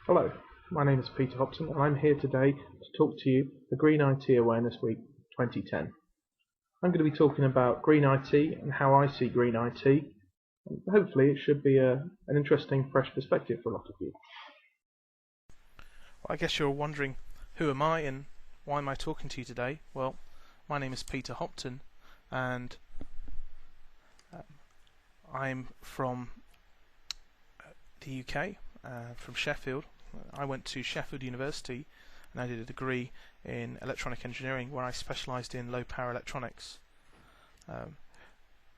Hello, my name is Peter Hopton and I'm here today to talk to you for Green IT Awareness Week 2010. I'm going to be talking about Green IT and how I see Green IT, and hopefully it should be an interesting, fresh perspective for a lot of you. Well, I guess you're wondering, who am I and why am I talking to you today? Well, my name is Peter Hopton and I'm from the UK, from Sheffield. I went to Sheffield University and I did a degree in electronic engineering where I specialised in low power electronics.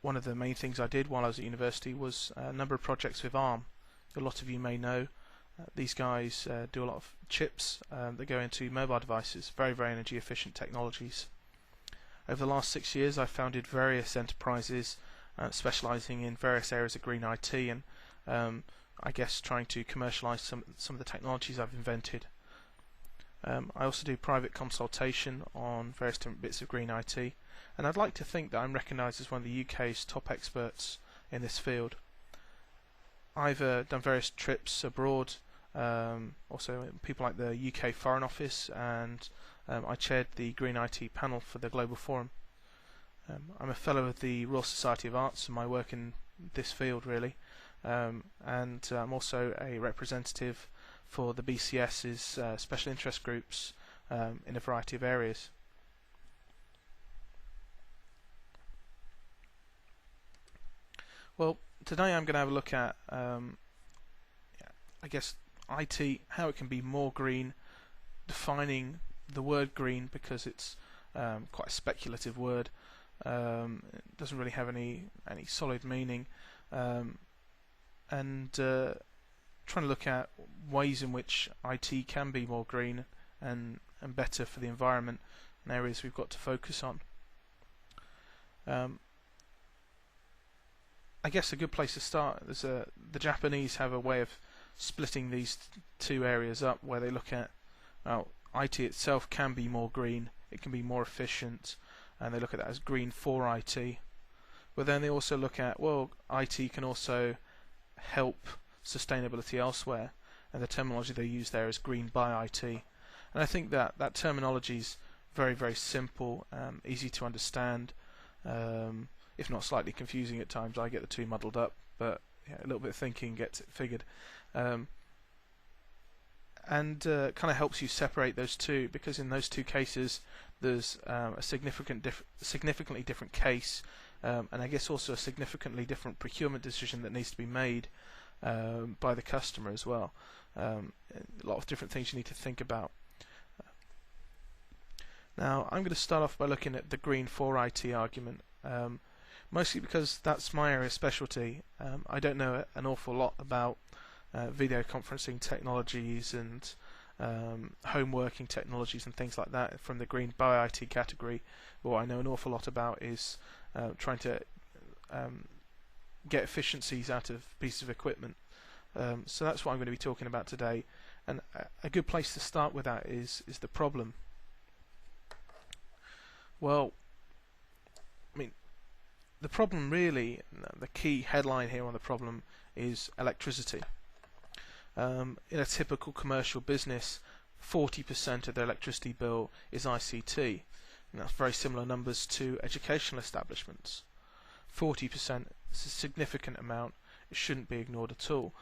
One of the main things I did while I was at university was a number of projects with ARM. A lot of you may know these guys do a lot of chips that go into mobile devices, very, very energy efficient technologies. Over the last 6 years I've founded various enterprises specialising in various areas of green IT and I guess trying to commercialise some of the technologies I've invented. I also do private consultation on various different bits of green IT, and I'd like to think that I'm recognised as one of the UK's top experts in this field. I've done various trips abroad, also people like the UK Foreign Office, and I chaired the Green IT panel for the Global Forum. I'm a fellow of the Royal Society of Arts and my work in this field really, and I'm also a representative for the BCS's special interest groups in a variety of areas. Well, today I'm going to have a look at I guess IT, how it can be more green, defining the word green because it's quite a speculative word. It doesn't really have any solid meaning, and trying to look at ways in which IT can be more green and better for the environment and areas we've got to focus on. I guess a good place to start is the Japanese have a way of splitting these two areas up where they look at, well, IT itself can be more green, it can be more efficient, and they look at that as green for IT. But then they also look at, well, IT can also help sustainability elsewhere, and the terminology they use there is green by IT. And I think that terminology is very, very simple, easy to understand, if not slightly confusing at times. I get the two muddled up, but yeah, a little bit of thinking gets it figured. And kind of helps you separate those two, because in those two cases there's a significantly different case, and I guess also a significantly different procurement decision that needs to be made by the customer as well. A lot of different things you need to think about. Now I'm going to start off by looking at the green for IT argument, mostly because that's my area of specialty. I don't know an awful lot about video conferencing technologies and home working technologies and things like that from the green by IT category. What I know an awful lot about is trying to get efficiencies out of pieces of equipment. So that's what I'm going to be talking about today, and a good place to start with that is the problem. Well, I mean, the problem really, the key headline here on the problem is electricity. In a typical commercial business, 40% of their electricity bill is ICT, and that's very similar numbers to educational establishments. 40% is a significant amount, it shouldn't be ignored at all.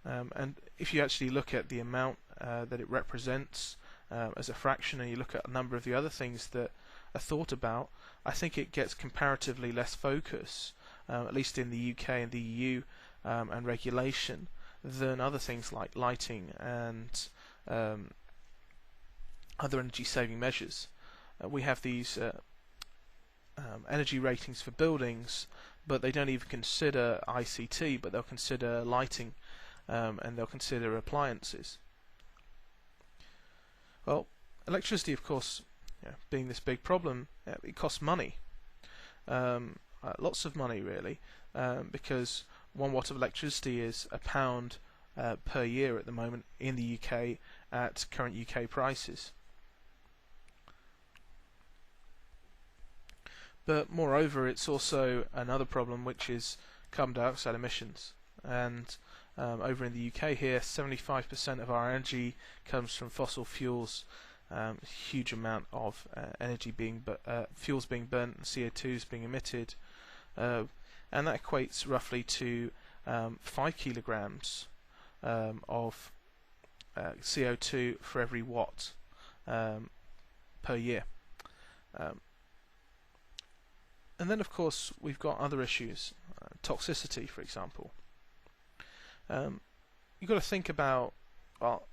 And if you actually look at the amount that it represents as a fraction, and you look at a number of the other things that are thought about, I think it gets comparatively less focus, at least in the UK and the EU, and regulation, than other things like lighting and other energy saving measures. We have these energy ratings for buildings, but they don't even consider ICT, but they'll consider lighting, and they'll consider appliances. Well, electricity, of course, being this big problem, it costs money, lots of money really, because 1 watt of electricity is £1 per year at the moment in the UK at current UK prices. But moreover, it's also another problem, which is carbon dioxide emissions, and Over in the UK here, 75% of our energy comes from fossil fuels. Huge amount of energy being fuels being burnt, CO2 is being emitted, and that equates roughly to 5 kilograms of CO2 for every watt per year. And then of course we've got other issues, toxicity for example. You've got to think about, well,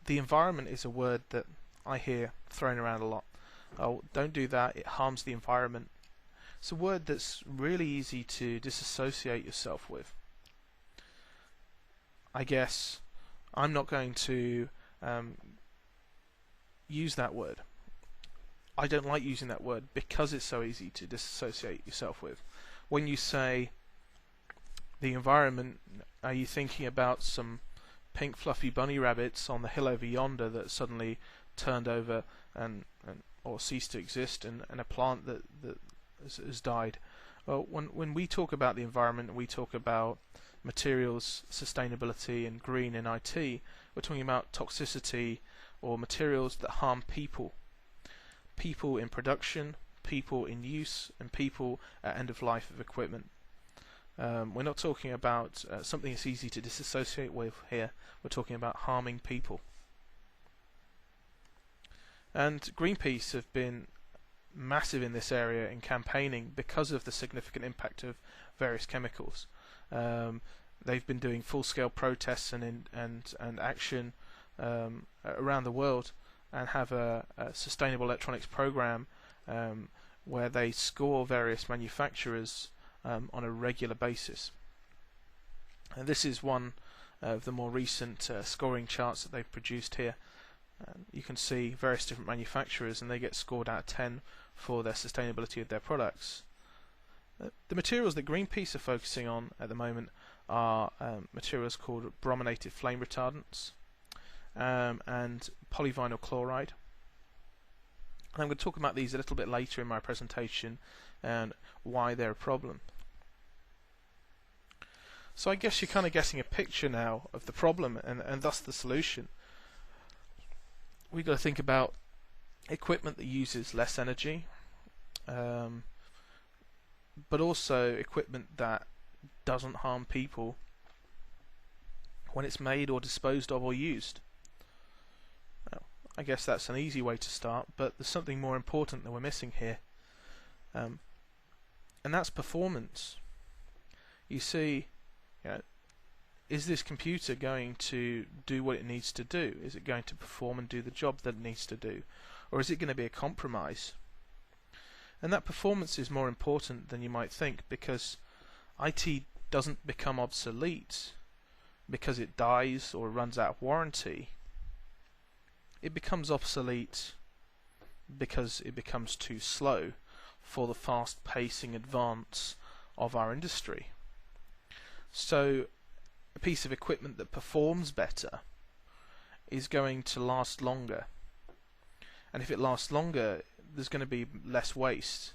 the environment is a word that I hear thrown around a lot. Oh, don't do that, it harms the environment. It's a word that's really easy to disassociate yourself with. I guess I'm not going to use that word. I don't like using that word because it's so easy to disassociate yourself with. When you say the environment, are you thinking about some pink fluffy bunny rabbits on the hill over yonder that suddenly turned over or ceased to exist, and a plant that has died? Well, when we talk about the environment, we talk about materials, sustainability and green in IT, we're talking about toxicity or materials that harm people. People in production, people in use, and people at end of life of equipment. We're not talking about something that's easy to disassociate with here. We're talking about harming people. And Greenpeace have been massive in this area in campaigning because of the significant impact of various chemicals. They've been doing full-scale protests and action around the world, and have a sustainable electronics program where they score various manufacturers on a regular basis. And this is one of the more recent scoring charts that they've produced here. You can see various different manufacturers, and they get scored out of 10 for their sustainability of their products. The materials that Greenpeace are focusing on at the moment are materials called brominated flame retardants and polyvinyl chloride. And I'm going to talk about these a little bit later in my presentation and why they're a problem. So I guess you're kind of getting a picture now of the problem and thus the solution. We've got to think about equipment that uses less energy, but also equipment that doesn't harm people when it's made or disposed of or used. Well, I guess that's an easy way to start, but there's something more important that we're missing here, and that's performance. You see, is this computer going to do what it needs to do? Is it going to perform and do the job that it needs to do? Or is it going to be a compromise? And that performance is more important than you might think, because IT doesn't become obsolete because it dies or runs out of warranty. It becomes obsolete because it becomes too slow for the fast-pacing advance of our industry. So a piece of equipment that performs better is going to last longer, and if it lasts longer, there's going to be less waste.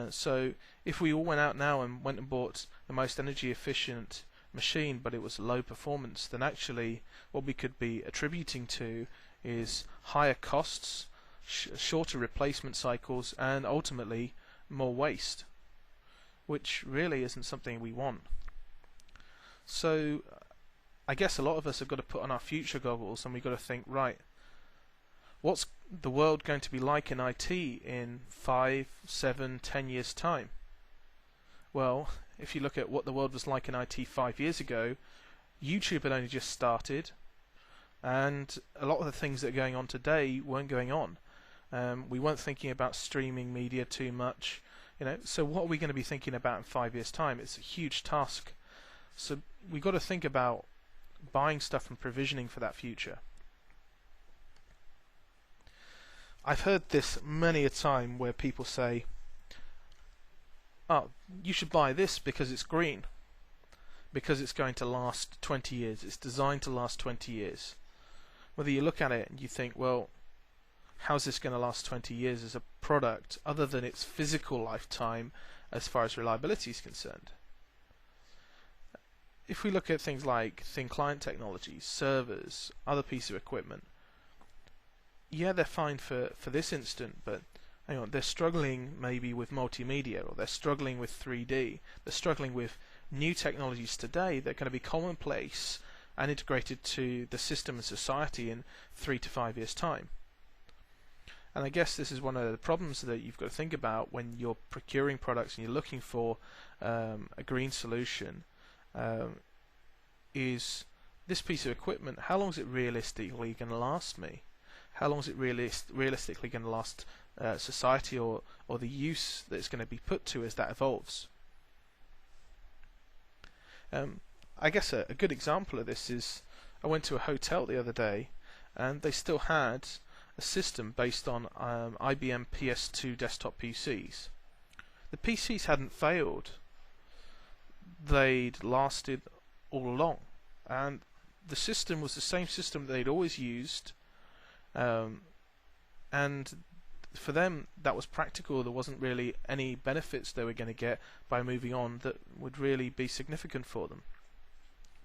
So if we all went out now and went and bought the most energy efficient machine, but it was low performance, then actually what we could be attributing to is higher costs, shorter replacement cycles, and ultimately more waste, which really isn't something we want. So I guess a lot of us have got to put on our future goggles, and we've got to think, right, what's the world going to be like in IT in 5, 7, 10 years time? Well, if you look at what the world was like in IT 5 years ago, YouTube had only just started, and a lot of the things that are going on today weren't going on. We weren't thinking about streaming media too much, so what are we going to be thinking about in 5 years time? It's a huge task. So we've got to think about buying stuff and provisioning for that future. I've heard this many a time where people say, oh, you should buy this because it's green, because it's going to last 20 years, it's designed to last 20 years. Whether you look at it and you think, well, how's this going to last 20 years as a product other than its physical lifetime as far as reliability is concerned? if we look at things like thin client technologies, servers, other pieces of equipment, yeah, they're fine for this instant, but hang on, they're struggling maybe with multimedia, or they're struggling with 3D, they're struggling with new technologies today that are going to be commonplace and integrated to the system and society in 3 to 5 years' time. And I guess this is one of the problems that you've got to think about when you're procuring products and you're looking for a green solution. Is this piece of equipment, how long is it realistically going to last me? How long is it realistically going to last society, or the use that it's going to be put to as that evolves? I guess a good example of this is I went to a hotel the other day and they still had a system based on IBM PS2 desktop PCs. The PCs hadn't failed. They'd lasted all along, and the system was the same system they'd always used, and for them that was practical. There wasn't really any benefits they were going to get by moving on that would really be significant for them.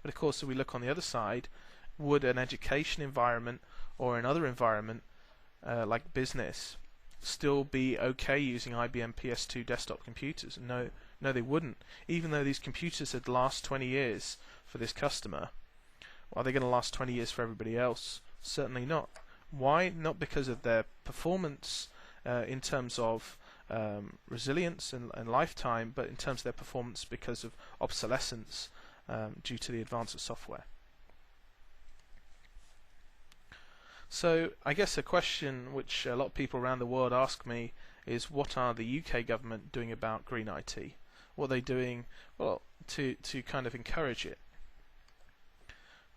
But of course, if we look on the other side, would an education environment or another environment like business still be okay using IBM PS2 desktop computers? No, they wouldn't. Even though these computers had last 20 years for this customer, are they going to last 20 years for everybody else? Certainly not. Why? Not because of their performance in terms of resilience and lifetime, but in terms of their performance because of obsolescence due to the advance of software. So I guess a question which a lot of people around the world ask me is, what are the UK government doing about green IT? What are they doing, well, to kind of encourage it?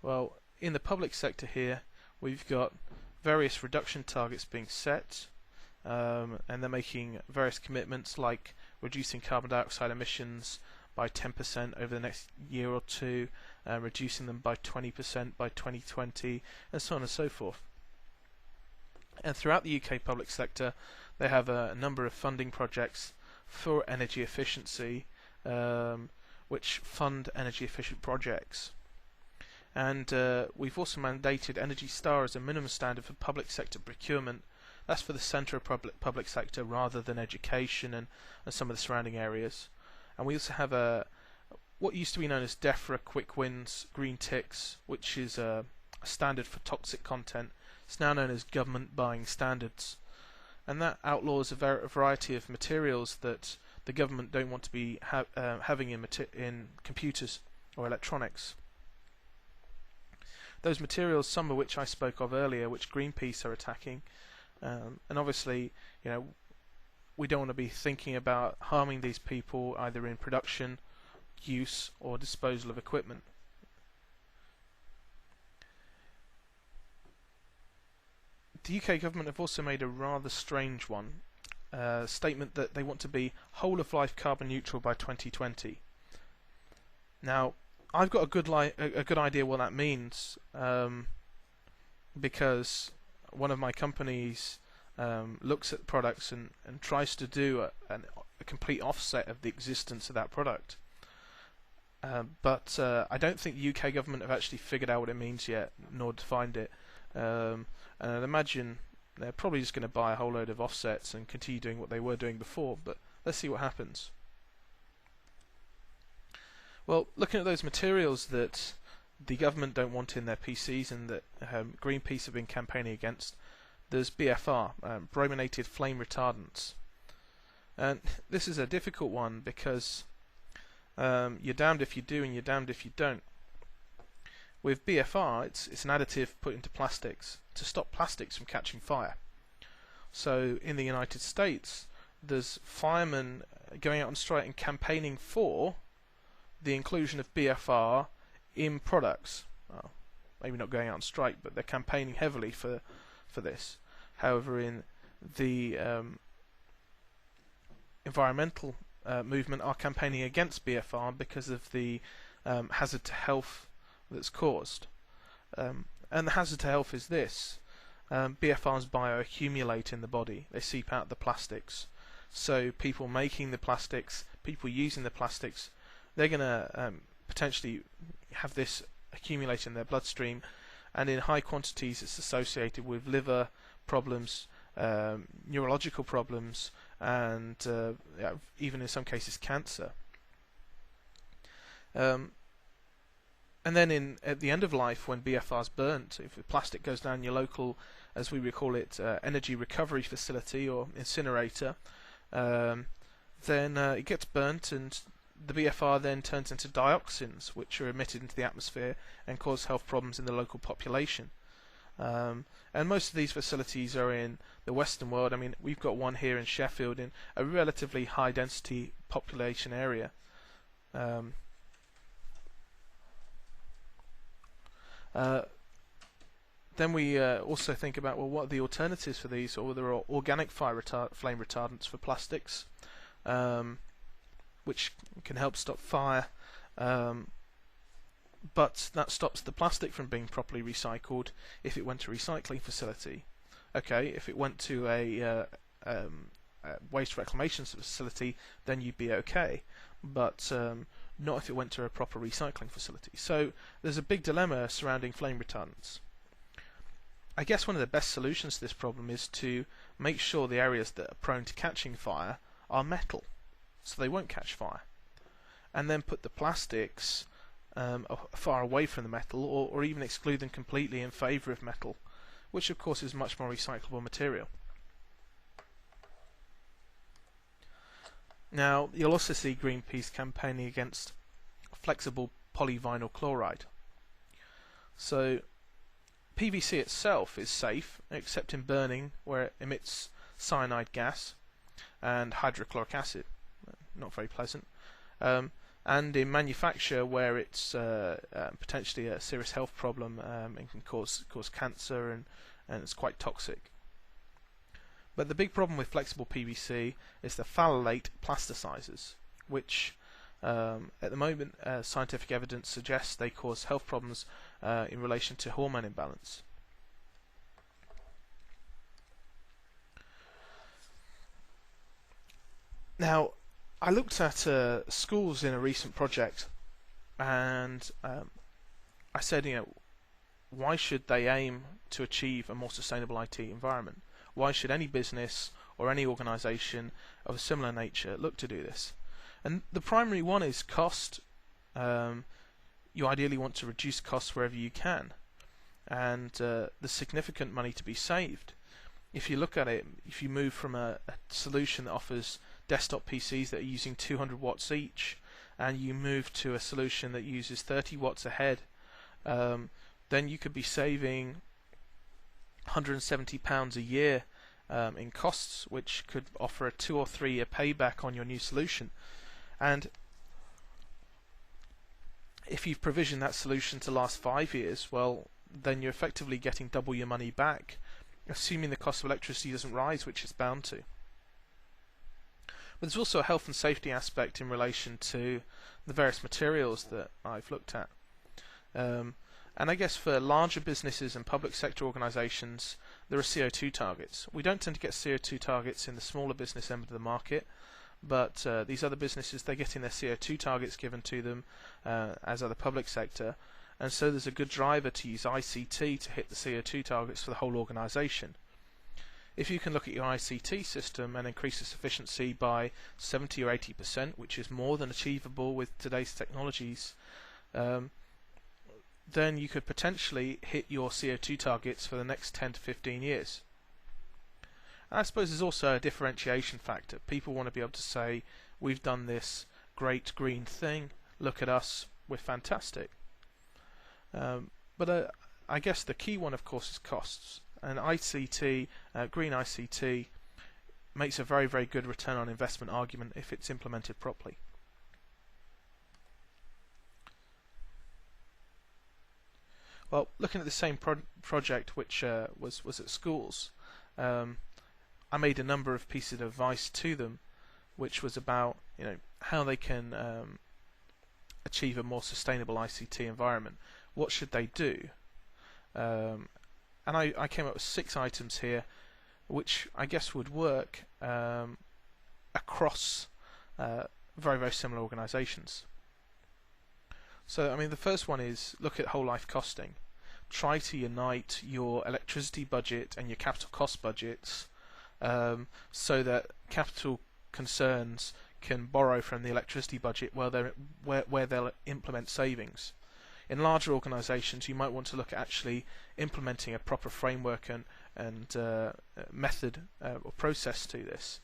Well, in the public sector here, we've got various reduction targets being set, and they're making various commitments like reducing carbon dioxide emissions by 10% over the next year or two, reducing them by 20% by 2020, and so on and so forth. And throughout the UK public sector, they have a number of funding projects for energy efficiency, which fund energy efficient projects. And we've also mandated Energy Star as a minimum standard for public sector procurement. That's for the centre of public sector rather than education and some of the surrounding areas. And we also have what used to be known as DEFRA Quick Wins Green Ticks, which is a standard for toxic content. It's now known as Government Buying Standards, and that outlaws a variety of materials that the government don't want to be having in computers or electronics. Those materials, some of which I spoke of earlier, which Greenpeace are attacking, and obviously, we don't want to be thinking about harming these people either in production, use, or disposal of equipment. The UK government have also made a rather strange one, statement that they want to be whole of life carbon neutral by 2020. Now, I've got a good idea what that means, because one of my companies looks at products and tries to do a complete offset of the existence of that product. But I don't think the UK government have actually figured out what it means yet, nor defined it. And I'd imagine they're probably just going to buy a whole load of offsets and continue doing what they were doing before, but let's see what happens. Well, looking at those materials that the government don't want in their PCs and that Greenpeace have been campaigning against, there's BFR, brominated flame retardants. And this is a difficult one because you're damned if you do and you're damned if you don't. With BFR, it's an additive put into plastics to stop plastics from catching fire. So in the United States, there's firemen going out on strike and campaigning for the inclusion of BFR in products. Well, maybe not going out on strike, but they're campaigning heavily for this. However, in the environmental movement are campaigning against BFR because of the hazard to health that's caused. And the hazard to health is this. BFRs bioaccumulate in the body. They seep out the plastics. So people making the plastics, people using the plastics, they're going to potentially have this accumulate in their bloodstream, and in high quantities it's associated with liver problems, neurological problems, and even in some cases cancer. And then at the end of life, when BFR is burnt, if the plastic goes down your local, as we would call it, energy recovery facility or incinerator, then it gets burnt, and the BFR then turns into dioxins, which are emitted into the atmosphere and cause health problems in the local population. And most of these facilities are in the Western world. I mean, we've got one here in Sheffield in a relatively high density population area. Then we also think about, well, what are the alternatives for these? Or there are organic flame retardants for plastics, which can help stop fire, but that stops the plastic from being properly recycled if it went to a recycling facility. Okay, if it went to a waste reclamation facility, then you'd be okay, but not if it went to a proper recycling facility. So there's a big dilemma surrounding flame retardants. I guess one of the best solutions to this problem is to make sure the areas that are prone to catching fire are metal, so they won't catch fire, and then put the plastics far away from the metal, or even exclude them completely in favour of metal, which of course is much more recyclable material. Now, you'll also see Greenpeace campaigning against flexible polyvinyl chloride. So PVC itself is safe, except in burning, where it emits cyanide gas and hydrochloric acid. Not very pleasant. And in manufacture, where it's potentially a serious health problem and can cause cancer, and it's quite toxic. But the big problem with flexible PVC is the phthalate plasticizers, which at the moment scientific evidence suggests they cause health problems in relation to hormone imbalance. Now, I looked at schools in a recent project, and I said, why should they aim to achieve a more sustainable IT environment? Why should any business or any organisation of a similar nature look to do this? And the primary one is cost. You ideally want to reduce costs wherever you can, and there's significant money to be saved. If you look at it, if you move from a solution that offers desktop PCs that are using 200 watts each, and you move to a solution that uses 30 watts a head, then you could be saving £170 a year in costs, which could offer a 2 or 3 year payback on your new solution. And if you've provisioned that solution to last 5 years, well, then you're effectively getting double your money back, assuming the cost of electricity doesn't rise, which it's bound to. But there's also a health and safety aspect in relation to the various materials that I've looked at. And I guess for larger businesses and public sector organisations, there are CO2 targets. We don't tend to get CO2 targets in the smaller business end of the market, but these other businesses, they're getting their CO2 targets given to them, as are the public sector, and so there's a good driver to use ICT to hit the CO2 targets for the whole organisation. If you can look at your ICT system and increase its efficiency by 70 or 80%, which is more than achievable with today's technologies, then you could potentially hit your CO2 targets for the next 10 to 15 years. And I suppose there's also a differentiation factor. People want to be able to say, we've done this great green thing, look at us, we're fantastic. But I guess the key one, of course, is costs. And ICT, green ICT, makes a very, very good return on investment argument if it's implemented properly. Well, looking at the same project, which was at schools, I made a number of pieces of advice to them, which was about how they can achieve a more sustainable ICT environment. What should they do? And I came up with 6 items here, which I guess would work across very, very similar organisations. So, I mean, the first one is look at whole life costing. Try to unite your electricity budget and your capital cost budgets so that capital concerns can borrow from the electricity budget where they'll implement savings. In larger organisations, you might want to look at actually implementing a proper framework and method or process to this.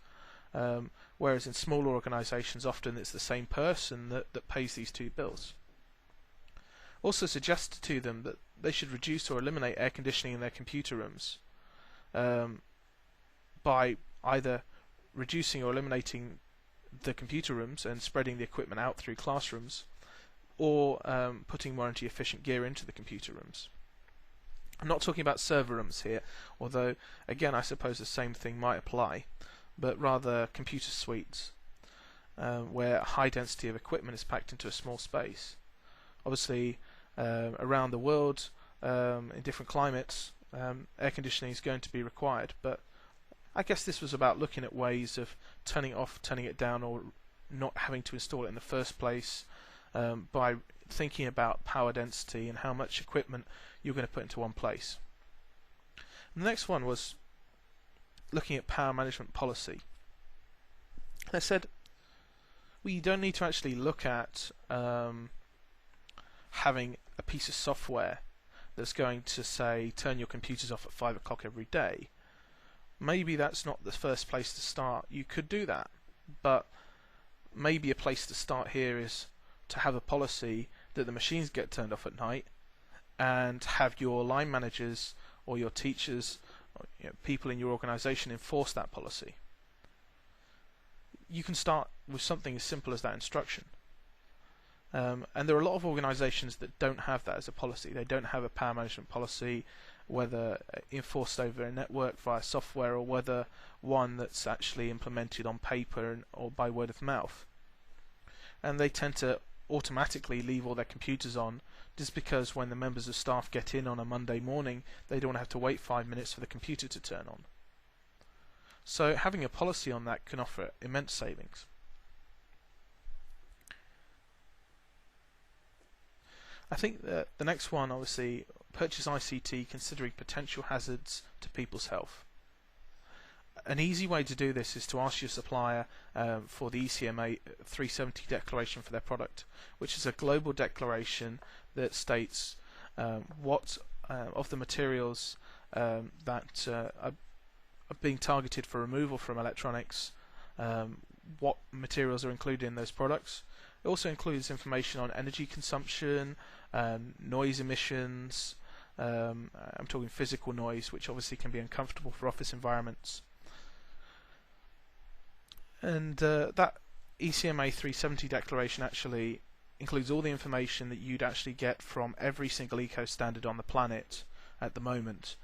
Whereas in smaller organisations, often it's the same person that pays these two bills. Also suggest to them that they should reduce or eliminate air conditioning in their computer rooms by either reducing or eliminating the computer rooms and spreading the equipment out through classrooms, or putting more energy efficient gear into the computer rooms. I'm not talking about server rooms here, although again I suppose the same thing might apply, but rather computer suites where a high density of equipment is packed into a small space. Obviously around the world in different climates air conditioning is going to be required, but I guess this was about looking at ways of turning it off, turning it down, or not having to install it in the first place by thinking about power density and how much equipment you're going to put into one place. And the next one was looking at power management policy. And I said, well, you don't need to actually look at having a piece of software that's going to say turn your computers off at 5 o'clock every day. Maybe that's not the first place to start. You could do that, but maybe a place to start here is to have a policy that the machines get turned off at night, and have your line managers or your teachers or, people in your organisation enforce that policy. You can start with something as simple as that instruction. And there are a lot of organisations that don't have that as a policy. They don't have a power management policy, whether enforced over a network via software or whether one that's actually implemented on paper or by word of mouth. And they tend to automatically leave all their computers on just because when the members of staff get in on a Monday morning, they don't have to wait 5 minutes for the computer to turn on. So having a policy on that can offer immense savings. I think that the next one, obviously, purchase ICT considering potential hazards to people's health. An easy way to do this is to ask your supplier for the ECMA 370 declaration for their product, which is a global declaration that states what of the materials that are being targeted for removal from electronics, what materials are included in those products. It also includes information on energy consumption, noise emissions. I'm talking physical noise, which obviously can be uncomfortable for office environments. And that ECMA 370 declaration actually includes all the information that you'd actually get from every single eco standard on the planet at the moment.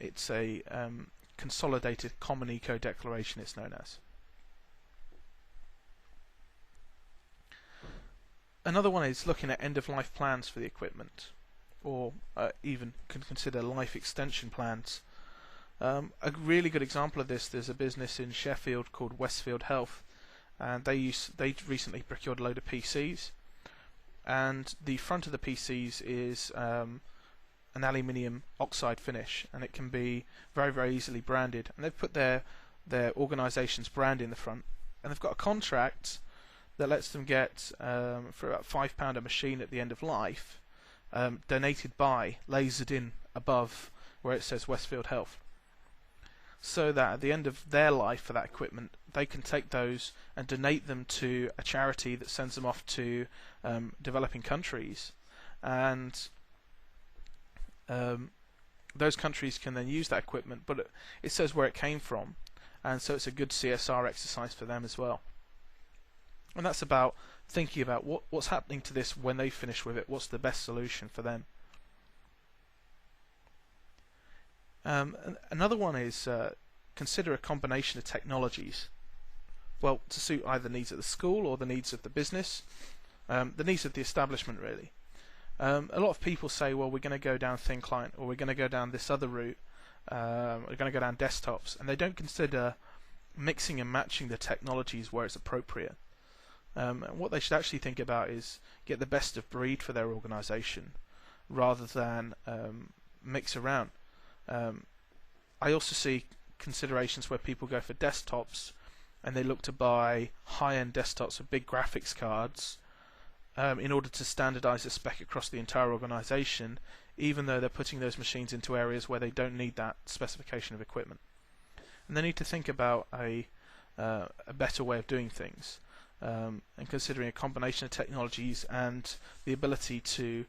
It's a consolidated common eco declaration, it's known as. Another one is looking at end-of-life plans for the equipment, or even can consider life extension plans. A really good example of this, there's a business in Sheffield called Westfield Health, and they recently procured a load of PCs, and the front of the PCs is an aluminium oxide finish, and it can be very, very easily branded, and they've put their organisation's brand in the front, and they've got a contract that lets them get for about £5 a machine at the end of life, donated by, lasered in above where it says Westfield Health, so that at the end of their life for that equipment they can take those and donate them to a charity that sends them off to developing countries, and those countries can then use that equipment, but it says where it came from, and so it's a good CSR exercise for them as well. And that's about thinking about what's happening to this when they finish with it, what's the best solution for them. Another one is consider a combination of technologies, well, to suit either the needs of the school or the needs of the business, the needs of the establishment really. A lot of people say, well, we're going to go down thin client, or we're going to go down this other route, we're going to go down desktops, and they don't consider mixing and matching the technologies where it's appropriate. And what they should actually think about is get the best of breed for their organization rather than mix around. I also see considerations where people go for desktops and they look to buy high-end desktops with big graphics cards in order to standardize the spec across the entire organization, even though they're putting those machines into areas where they don't need that specification of equipment. And they need to think about a better way of doing things, and considering a combination of technologies and the ability to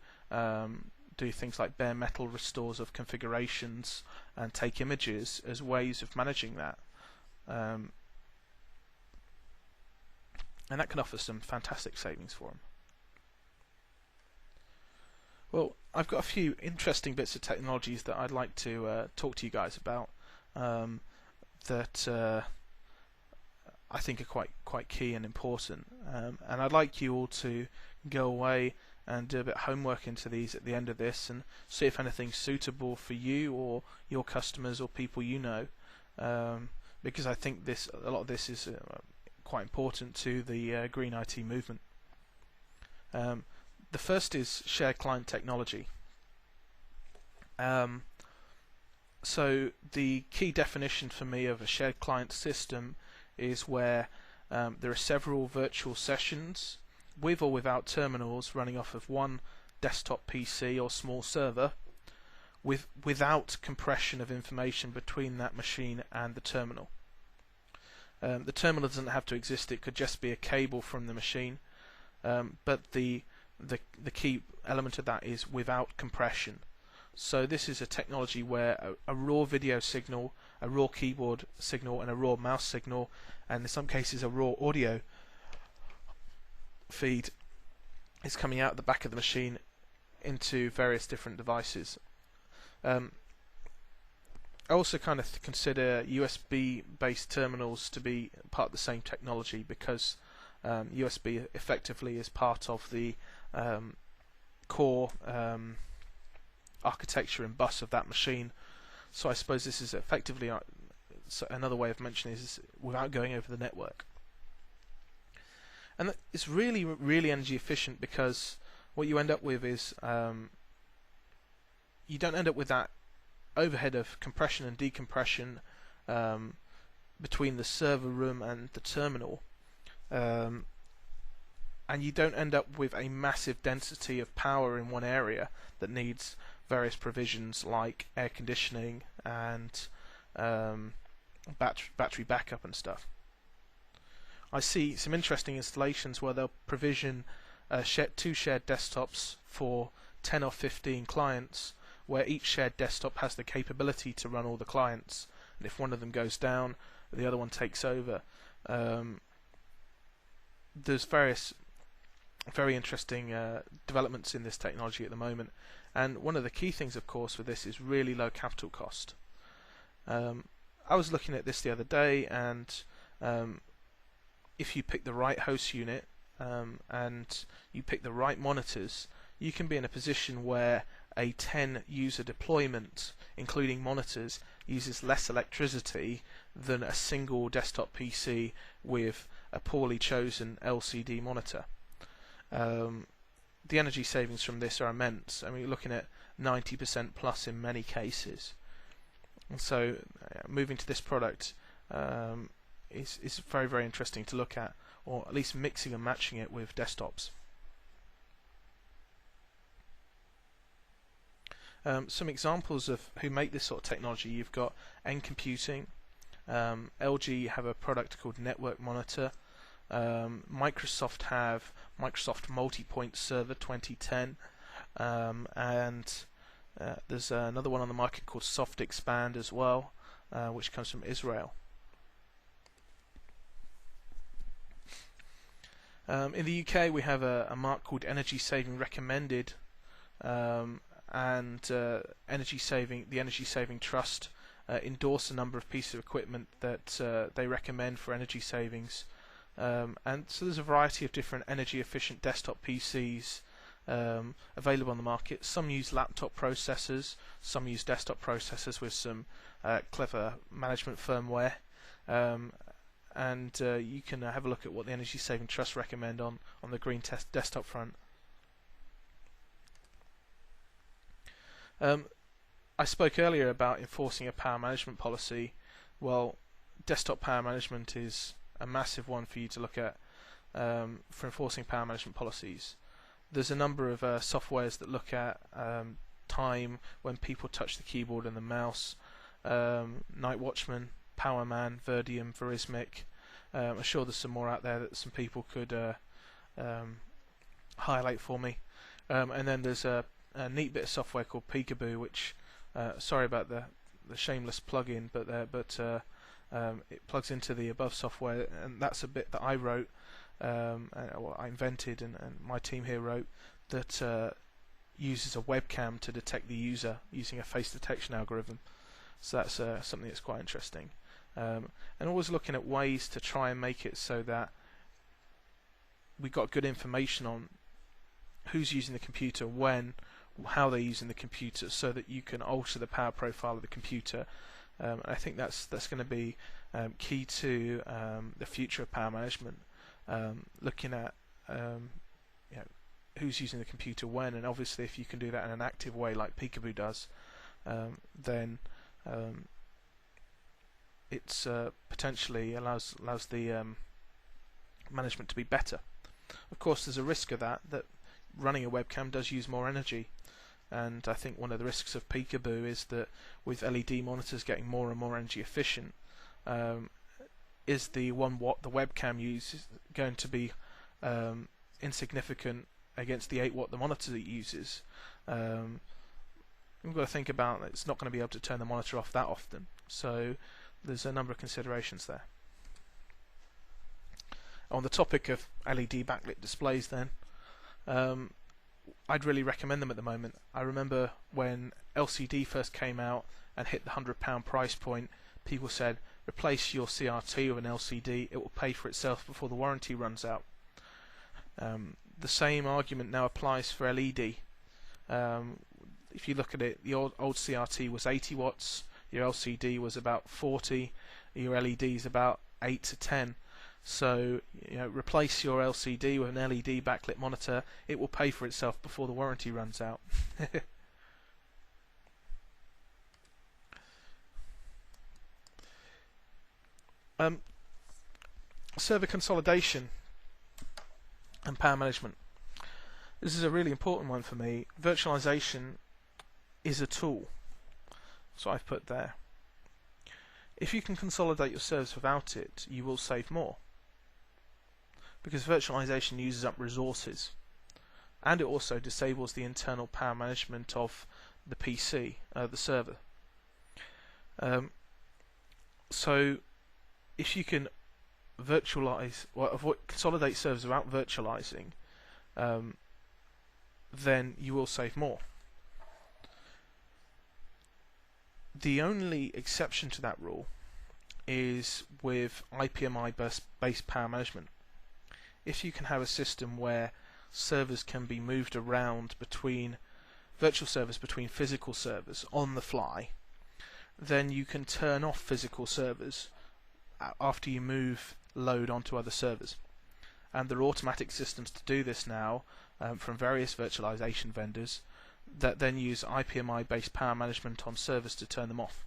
do things like bare metal restores of configurations and take images as ways of managing that. And that can offer some fantastic savings for them. Well, I've got a few interesting bits of technologies that I'd like to talk to you guys about that I think are quite key and important. And I'd like you all to go away and do a bit of homework into these at the end of this and see if anything's suitable for you or your customers or people you know, because I think a lot of this is quite important to the green IT movement. The first is shared client technology. So the key definition for me of a shared client system is where there are several virtual sessions with or without terminals running off of one desktop PC or small server without compression of information between that machine and the terminal. The terminal doesn't have to exist, it could just be a cable from the machine, but the key element of that is without compression. So this is a technology where a raw video signal, a raw keyboard signal and a raw mouse signal, and in some cases a raw audio feed is coming out the back of the machine into various different devices. I also kind of consider USB based terminals to be part of the same technology because USB effectively is part of the core architecture and bus of that machine. So I suppose this is effectively another way of mentioning is without going over the network. And it's really, really energy efficient because what you end up with is you don't end up with that overhead of compression and decompression between the server room and the terminal, and you don't end up with a massive density of power in one area that needs various provisions like air conditioning and battery backup and stuff. I see some interesting installations where they'll provision two shared desktops for 10 or 15 clients, where each shared desktop has the capability to run all the clients, and if one of them goes down, the other one takes over. There's various very interesting developments in this technology at the moment, and one of the key things, of course, with this is really low capital cost. I was looking at this the other day, and if you pick the right host unit and you pick the right monitors, you can be in a position where a 10 user deployment, including monitors, uses less electricity than a single desktop PC with a poorly chosen LCD monitor. The energy savings from this are immense. I mean, you're looking at 90% plus in many cases. And so moving to this product is very, very interesting to look at, or at least mixing and matching it with desktops. Some examples of who make this sort of technology: you've got N Computing, LG have a product called Network Monitor, Microsoft have Microsoft Multipoint Server 2010, and there's another one on the market called Soft Expand as well, which comes from Israel. In the UK we have a mark called Energy Saving Recommended, and the Energy Saving Trust endorse a number of pieces of equipment that they recommend for energy savings, and so there's a variety of different energy efficient desktop PCs available on the market. Some use laptop processors, some use desktop processors with some clever management firmware, and you can have a look at what the Energy Saving Trust recommend on the green desktop front. I spoke earlier about enforcing a power management policy. Well, desktop power management is a massive one for you to look at for enforcing power management policies. There's a number of softwares that look at time when people touch the keyboard and the mouse. Night Watchman, Powerman, Verdium, Verismic. I'm sure there's some more out there that some people could highlight for me. And then there's a neat bit of software called Peekaboo, which sorry about the shameless plug-in, but it plugs into the above software, and that's a bit that I wrote, I invented, and my team here wrote, that uses a webcam to detect the user using a face detection algorithm. So that's something that's quite interesting. And always looking at ways to try and make it so that we got good information on who's using the computer, when, how they're using the computer, so that you can alter the power profile of the computer. I think that's going to be key to the future of power management. Looking at who's using the computer when, and obviously if you can do that in an active way like Peekaboo does, then it's potentially allows the management to be better. Of course, there's a risk of that running a webcam does use more energy, and I think one of the risks of Peekaboo is that with LED monitors getting more and more energy efficient, is the 1 watt the webcam uses going to be insignificant against the 8 watt the monitor it uses? We've got to think about it's not going to be able to turn the monitor off that often, so there's a number of considerations there. On the topic of LED backlit displays then, I'd really recommend them at the moment. I remember when LCD first came out and hit the £100 price point, people said, replace your CRT with an LCD, it will pay for itself before the warranty runs out. The same argument now applies for LED. If you look at it, the old CRT was 80 watts, your LCD was about 40, your LED is about 8 to 10. So, replace your LCD with an LED backlit monitor, it will pay for itself before the warranty runs out. Server consolidation and power management. This is a really important one for me. Virtualization is a tool. So I've put there. If you can consolidate your servers without it, you will save more, because virtualization uses up resources, and it also disables the internal power management of the PC, the server. So if you can consolidate servers without virtualizing, then you will save more. The only exception to that rule is with IPMI-based power management. If you can have a system where servers can be moved around between virtual servers, between physical servers on the fly, then you can turn off physical servers after you move load onto other servers. And there are automatic systems to do this now from various virtualization vendors that then use IPMI-based power management on servers to turn them off.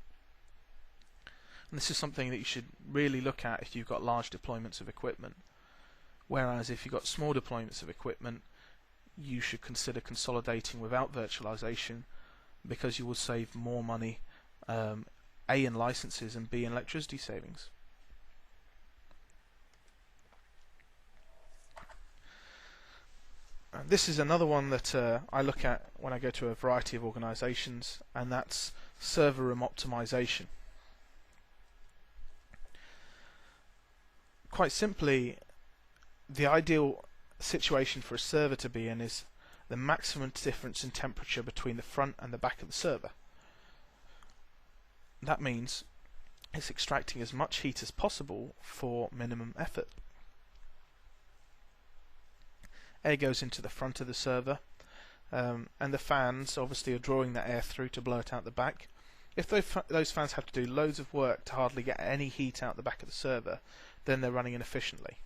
And this is something that you should really look at if you've got large deployments of equipment. Whereas if you've got small deployments of equipment, you should consider consolidating without virtualization, because you will save more money, A, in licenses, and B, in electricity savings. And this is another one that I look at when I go to a variety of organizations, and that's server room optimization. Quite simply, the ideal situation for a server to be in is the maximum difference in temperature between the front and the back of the server. That means it's extracting as much heat as possible for minimum effort. Air goes into the front of the server, and the fans obviously are drawing that air through to blow it out the back. If those fans have to do loads of work to hardly get any heat out the back of the server, then they're running inefficiently.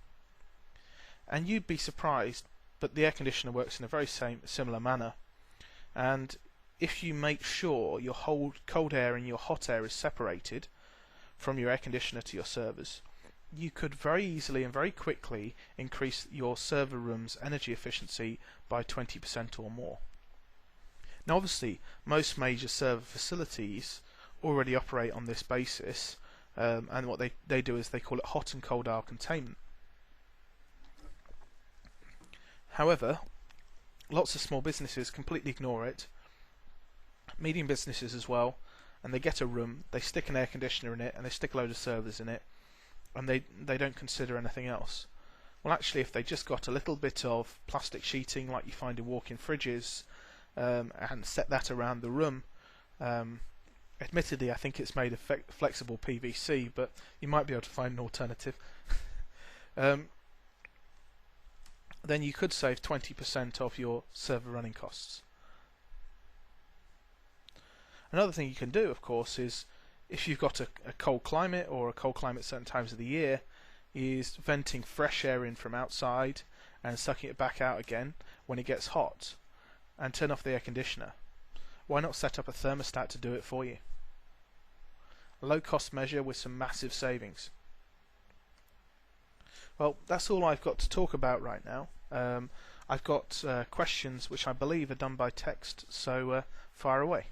And you'd be surprised, but the air conditioner works in a very similar manner. And if you make sure your whole cold air and your hot air is separated from your air conditioner to your servers, you could very easily and very quickly increase your server room's energy efficiency by 20% or more. Now obviously most major server facilities already operate on this basis, and what they do is they call it hot and cold aisle containment. However, lots of small businesses completely ignore it, medium businesses as well, and they get a room, they stick an air conditioner in it, and they stick a load of servers in it, and they don't consider anything else. Well, actually, if they just got a little bit of plastic sheeting like you find in walk-in fridges, and set that around the room, admittedly I think it's made of flexible PVC, but you might be able to find an alternative, then you could save 20% of your server running costs. Another thing you can do, of course, is if you've got a cold climate or a cold climate at certain times of the year, is venting fresh air in from outside and sucking it back out again when it gets hot, and turn off the air conditioner. Why not set up a thermostat to do it for you? A low cost measure with some massive savings. Well, that's all I've got to talk about right now. I've got questions which I believe are done by text, so fire away.